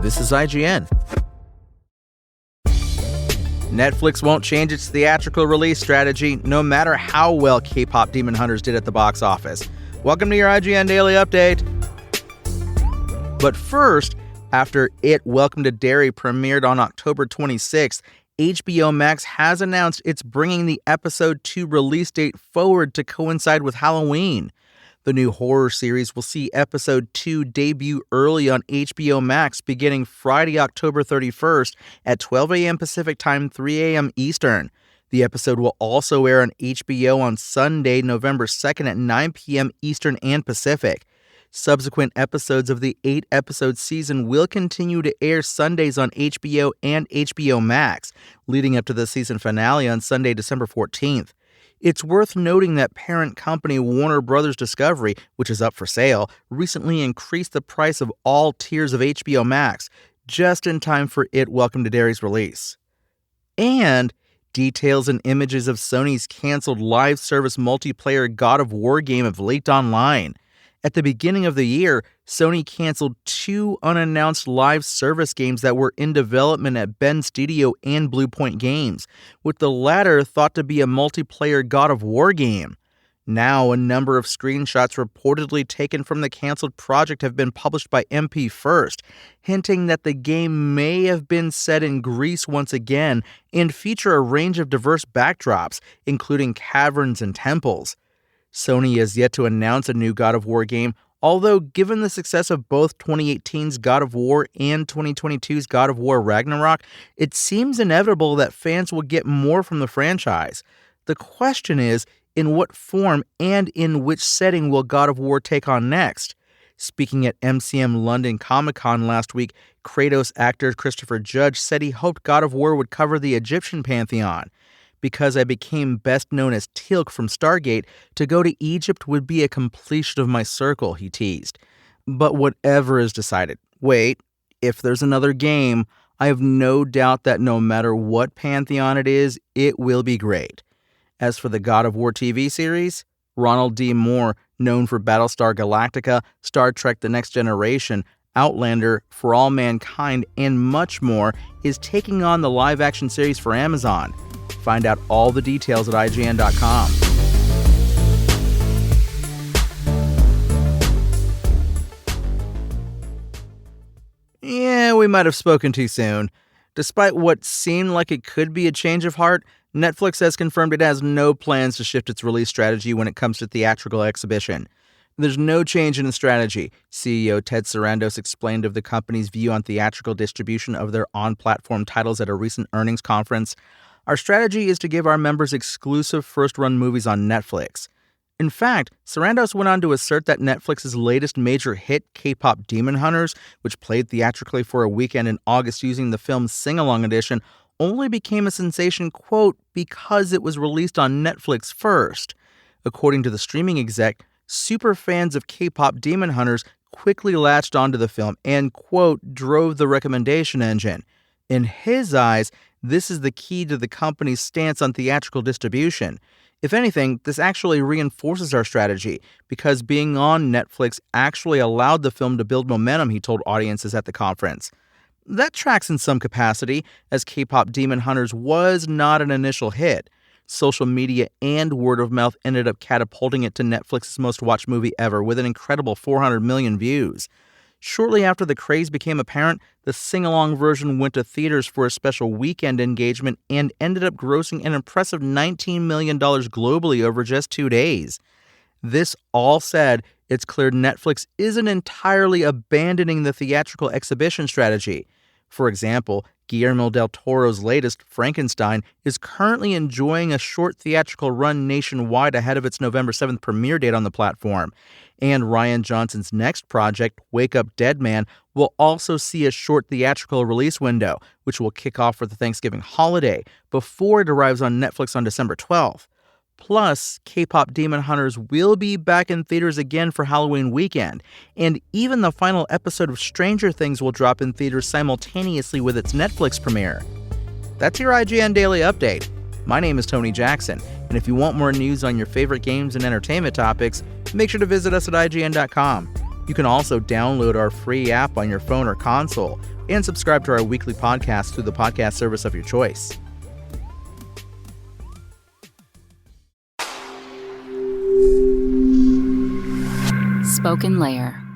This is IGN. Netflix won't change its theatrical release strategy, no matter how well K-pop Demon Hunters did at the box office. Welcome to your IGN Daily Update. But first, after It Welcome to Derry premiered on October 26th, HBO Max has announced it's bringing the episode 2 release date forward to coincide with Halloween. The new horror series will see episode 2 debut early on HBO Max beginning Friday, October 31st at 12 a.m. Pacific Time, 3 a.m. Eastern. The episode will also air on HBO on Sunday, November 2nd at 9 p.m. Eastern and Pacific. Subsequent episodes of the 8-episode season will continue to air Sundays on HBO and HBO Max, leading up to the season finale on Sunday, December 14th. It's worth noting that parent company Warner Bros. Discovery, which is up for sale, recently increased the price of all tiers of HBO Max, just in time for It Welcome to Derry's release. And details and images of Sony's canceled live service multiplayer God of War game have leaked online. At the beginning of the year, Sony canceled 2 unannounced live service games that were in development at Bend Studio and Bluepoint Games, with the latter thought to be a multiplayer God of War game. Now, a number of screenshots reportedly taken from the canceled project have been published by MP First, hinting that the game may have been set in Greece once again and feature a range of diverse backdrops, including caverns and temples. Sony has yet to announce a new God of War game, although given the success of both 2018's God of War and 2022's God of War Ragnarok, it seems inevitable that fans will get more from the franchise. The question is, in what form and in which setting will God of War take on next? Speaking at MCM London Comic-Con last week, Kratos actor Christopher Judge said he hoped God of War would cover the Egyptian pantheon. Because I became best known as Teal'c from Stargate, to go to Egypt would be a completion of my circle, he teased. But whatever is decided, wait, if there's another game, I have no doubt that no matter what pantheon it is, it will be great. As for the God of War TV series, Ronald D. Moore, known for Battlestar Galactica, Star Trek The Next Generation, Outlander, For All Mankind, and much more, is taking on the live-action series for Amazon. Find out all the details at IGN.com. Yeah, we might have spoken too soon. Despite what seemed like it could be a change of heart, Netflix has confirmed it has no plans to shift its release strategy when it comes to theatrical exhibition. There's no change in the strategy, CEO Ted Sarandos explained of the company's view on theatrical distribution of their on-platform titles at a recent earnings conference. Our strategy is to give our members exclusive first-run movies on Netflix. In fact, Sarandos went on to assert that Netflix's latest major hit, K-pop Demon Hunters, which played theatrically for a weekend in August using the film's sing-along edition, only became a sensation, quote, because it was released on Netflix first. According to the streaming exec, super fans of K-pop Demon Hunters quickly latched onto the film and, quote, drove the recommendation engine. In his eyes, this is the key to the company's stance on theatrical distribution. If anything, this actually reinforces our strategy, because being on Netflix actually allowed the film to build momentum, he told audiences at the conference. That tracks in some capacity, as K-pop Demon Hunters was not an initial hit. Social media and word of mouth ended up catapulting it to Netflix's most watched movie ever, with an incredible 400 million views. Shortly after the craze became apparent, the sing-along version went to theaters for a special weekend engagement and ended up grossing an impressive $19 million globally over just 2 days. This all said, it's clear Netflix isn't entirely abandoning the theatrical exhibition strategy. For example, Guillermo del Toro's latest, Frankenstein, is currently enjoying a short theatrical run nationwide ahead of its November 7th premiere date on the platform. And Rian Johnson's next project, Wake Up Dead Man, will also see a short theatrical release window, which will kick off for the Thanksgiving holiday, before it arrives on Netflix on December 12th. Plus, K-pop Demon Hunters will be back in theaters again for Halloween weekend, and even the final episode of Stranger Things will drop in theaters simultaneously with its Netflix premiere. That's your IGN Daily Update. My name is Tony Jackson, and if you want more news on your favorite games and entertainment topics, make sure to visit us at IGN.com. You can also download our free app on your phone or console and subscribe to our weekly podcast through the podcast service of your choice. Spoken Layer.